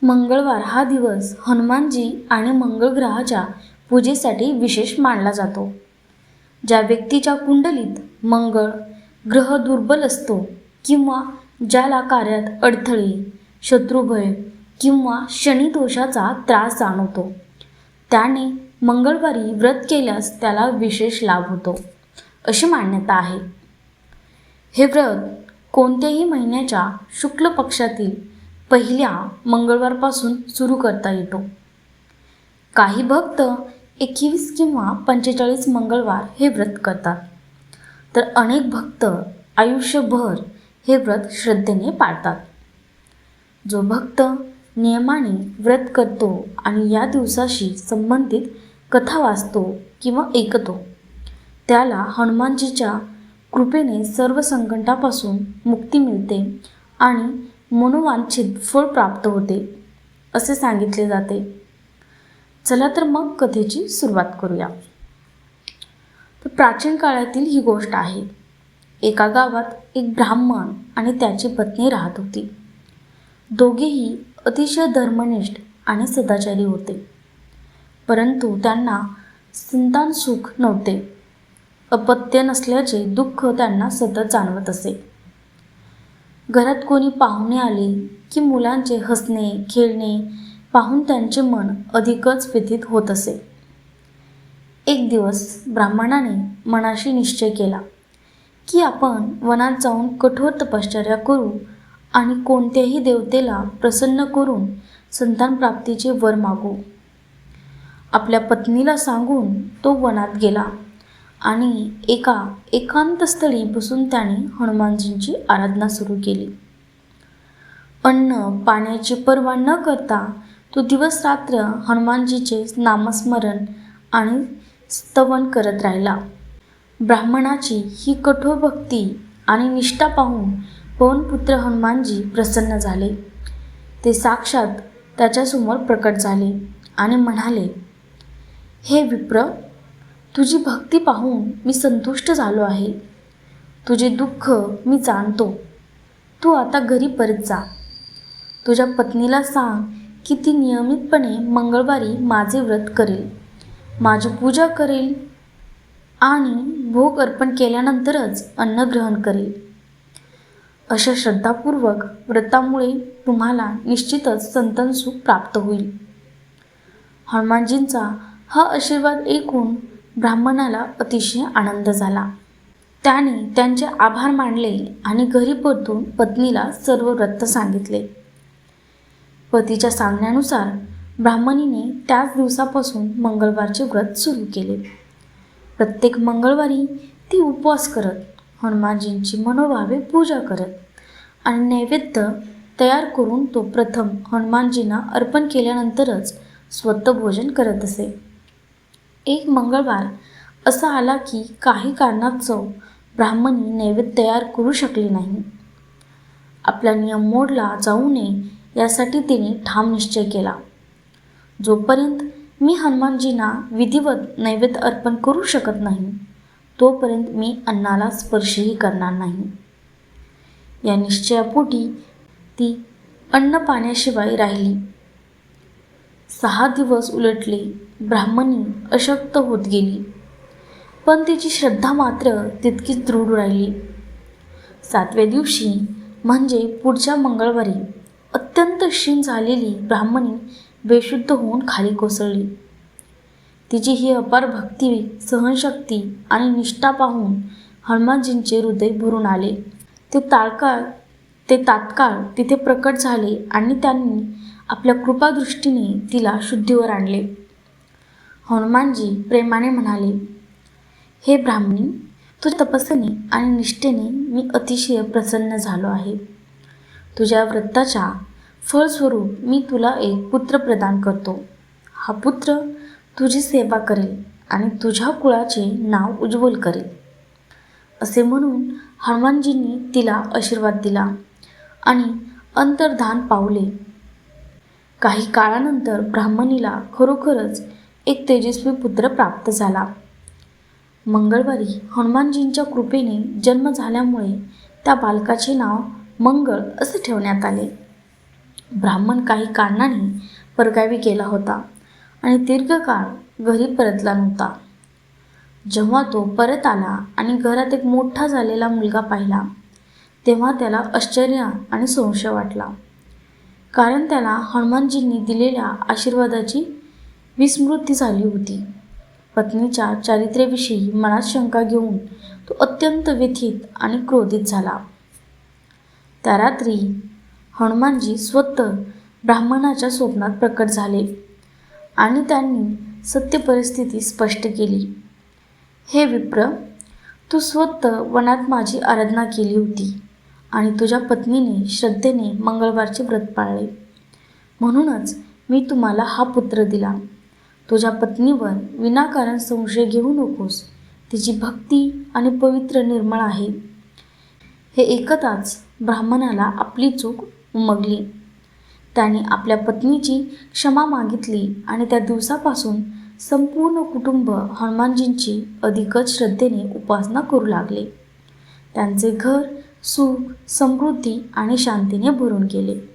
मंगळवार हा दिवस हनुमानजी आणि मंगळ ग्रहाच्या पूजेसाठी विशेष मानला जातो. ज्या व्यक्तीच्या कुंडलीत मंगळ ग्रह दुर्बल असतो किंवा ज्याला कार्यात अडथळे, शत्रुभय किंवा शनिदोषाचा त्रास जाणवतो, त्याने मंगळवारी व्रत केल्यास त्याला विशेष लाभ होतो, अशी मान्यता आहे. हे व्रत कोणत्याही महिन्याच्या शुक्ल पक्षातील पहिल्या मंगळवारपासून सुरू करता येतो. काही भक्त 21 किंवा 45 मंगळवार हे व्रत करतात, तर अनेक भक्त आयुष्यभर हे व्रत श्रद्धेने पाळतात. जो भक्त नियमाने व्रत करतो आणि या दिवसाशी संबंधित कथा वाचतो किंवा ऐकतो, त्याला हनुमानजीच्या कृपेने सर्व संकटापासून मुक्ती मिळते आणि मनोवांछित फळ प्राप्त होते, असे सांगितले जाते. चला तर मग कथेची सुरुवात करूया. तर प्राचीन काळातील ही गोष्ट आहे. एका गावात एक ब्राह्मण आणि त्याची पत्नी राहत होती. दोघेही अतिशय धर्मनिष्ठ आणि सदाचारी होते, परंतु त्यांना संतान सुख नव्हते. अपत्य नसल्याचे दुःख त्यांना सतत जाणवत असे. घरात कोणी पाहुणे आले की मुलांचे हसणे खेळणे पाहून त्यांचे मन अधिकच व्यथित होत असे. एक दिवस ब्राह्मणाने मनाशी निश्चय केला की आपण वनात जाऊन कठोर तपश्चर्या करू आणि कोणत्याही देवतेला प्रसन्न करून संतान प्राप्तीचे वर मागू. आपल्या पत्नीला सांगून तो वनात गेला आणि एका एकांत स्थळी बसून त्याने हनुमानजींची आराधना सुरू केली. अन्न पाण्याची पर्वा न करता तो दिवस रात्र हनुमानजीचे नामस्मरण आणि स्तवन करत राहिला. ब्राह्मणाची ही कठोर भक्ती आणि निष्ठा पाहून पवनपुत्र हनुमानजी प्रसन्न झाले. ते साक्षात त्याच्यासमोर प्रकट झाले आणि म्हणाले, हे विप्र, तुझी भक्ती पाहून मी संतुष्ट झालो आहे. तुझे दुःख मी जाणतो. तू आता घरी परत जा. तुझ्या पत्नीला सांग की ती नियमितपणे मंगळवारी माझे व्रत करेल, माझी पूजा करेल आणि भोग अर्पण केल्यानंतरच अन्न ग्रहण करेल. अशा श्रद्धापूर्वक व्रतामुळे तुम्हाला निश्चितच संतान सुख प्राप्त होईल. हनुमानजींचा हा आशीर्वाद ऐकून ब्राह्मणाला अतिशय आनंद झाला. त्याने त्यांचे आभार मानले आणि घरी परतून पत्नीला सर्व वृत्त सांगितले. पतीच्या सांगण्यानुसार ब्राह्मणीने त्याच दिवसापासून मंगळवारचे व्रत सुरू केले. प्रत्येक मंगळवारी ती उपवास करत, हनुमानजींची मनोभावे पूजा करत आणि नैवेद्य तयार करून तो प्रथम हनुमानजींना अर्पण केल्यानंतरच स्वतः भोजन करत असे. एक मंगळवार असा आला की काही कारणास्तव ब्राह्मणी नैवेद्य तयार करू शकली नाही. आपला नियम मोडला जाऊ नये यासाठी तिने ठाम निश्चय केला, जोपर्यंत मी हनुमानजींना विधिवत नैवेद्य अर्पण करू शकत नाही, तोपर्यंत मी अन्नाला स्पर्शही करणार नाही. या निश्चयापोटी ती अन्न पाण्याशिवाय राहिली. 6 दिवस उलटले. ब्राह्मणी अशक्त होत गेली, पण तिची श्रद्धा मात्र तितकीच दृढ राहिली. 7व्या दिवशी म्हणजे पुढच्या मंगळवारी अत्यंत क्षीण झालेली ब्राह्मणी बेशुद्ध होऊन खाली कोसळली. तिची ही अपार भक्ती, सहनशक्ती आणि निष्ठा पाहून हनुमानजींचे हृदय भरून आले. ते तात्काळ तिथे प्रकट झाले आणि त्यांनी आपल्या कृपादृष्टीने तिला शुद्धीवर आणले. हनुमानजी प्रेमाने म्हणाले, हे ब्राह्मणी, तुझ्या तपस्येने आणि निष्ठेने मी अतिशय प्रसन्न झालो आहे. तुझ्या व्रताच्या फळस्वरूप मी तुला एक पुत्र प्रदान करतो. हा पुत्र तुझी सेवा करेल आणि तुझ्या कुळाचे नाव उज्ज्वल करेल. असे म्हणून हनुमानजींनी तिला आशीर्वाद दिला आणि अंतर्धान पावले. काही काळानंतर ब्राह्मणीला खरोखरच एक तेजस्वी पुत्र प्राप्त झाला. मंगळवारी हनुमानजींच्या कृपेने जन्म झाल्यामुळे त्या बालकाचे नाव मंगळ असे ठेवण्यात आले. ब्राह्मण काही कारणाने परगावी गेला होता आणि दीर्घकाळ घरी परतला नव्हता. जेव्हा तो परत आला आणि घरात एक मोठा झालेला मुलगा पाहिला, तेव्हा त्याला आश्चर्य आणि संशय वाटला. कारण त्याला हनुमानजींनी दिलेल्या आशीर्वादाची विस्मृती झाली होती. पत्नीच्या चारित्र्याविषयी मनात शंका घेऊन तो अत्यंत व्यथित आणि क्रोधित झाला. त्या रात्री हनुमानजी स्वतः ब्राह्मणाच्या स्वप्नात प्रकट झाले आणि त्यांनी सत्य परिस्थिती स्पष्ट केली. हे विप्र, तू स्वतः वनात माझी आराधना केली होती आणि तुझ्या पत्नीने श्रद्धेने मंगळवारचे व्रत पाळले. म्हणूनच मी तुम्हाला हा पुत्र दिला. तुझ्या पत्नीवर विनाकारण संशय घेऊ नकोस. तिची भक्ती आणि पवित्र निर्मळ आहे. हे ऐकताच ब्राह्मणाला आपली चूक उमगली. त्याने आपल्या पत्नीची क्षमा मागितली आणि त्या दिवसापासून संपूर्ण कुटुंब हनुमानजींची अधिकच श्रद्धेने उपासना करू लागले. त्यांचे घर सुख, समृद्धी आणि शांतीने भरून गेले.